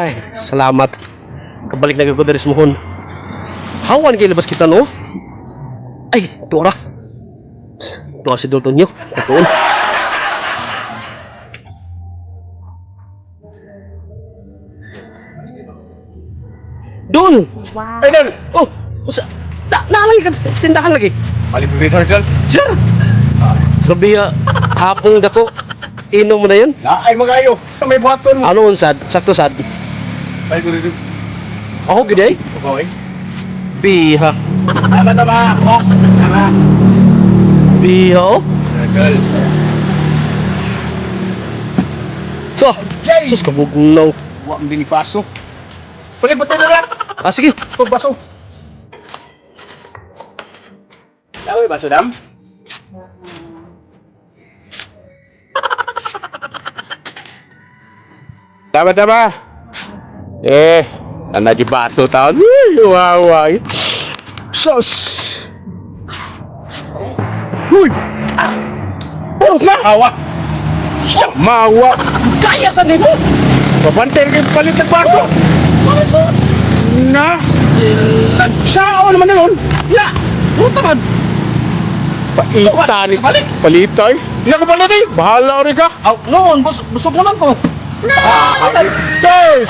Ay, salamat. Kabalik na ko dari smuhon. Hawan kay labas kita no? Ay, tuwa ra. Tuwa si Dalton nyo. Tuon. Dun! Wow. Ay, Dun! Oh! Usa! Naalagi ka tindahan lagi. Palibritar dyan. Sir! Sabi hapong dako. Inom mo na yun? Ay, magayo. May buhaton mo. Ano unsad? Sakto sad. Palibritar. Ako gid ay. Okay. Biha. Tama na ba? Oh, tama. Biha oh. Girl. So, Jay! sus kabugnaw. Huwag ang binipaso. Palibritar na lang. Ah, sige. Pagbaso. Tawag baso, dam? Tama. Ana di baso taon. Wawa. Sos. Uy. Oh, mahawa. Mahawa. Kaya sa nimo. Babantay kayo palit ng baso. Na. Nagsao naman yun. Ya. Puta man. Paita ni Balik. Palitay. Hindi ako palit eh. Bahala rin ka. Aw, noon busog naman ko. Yes!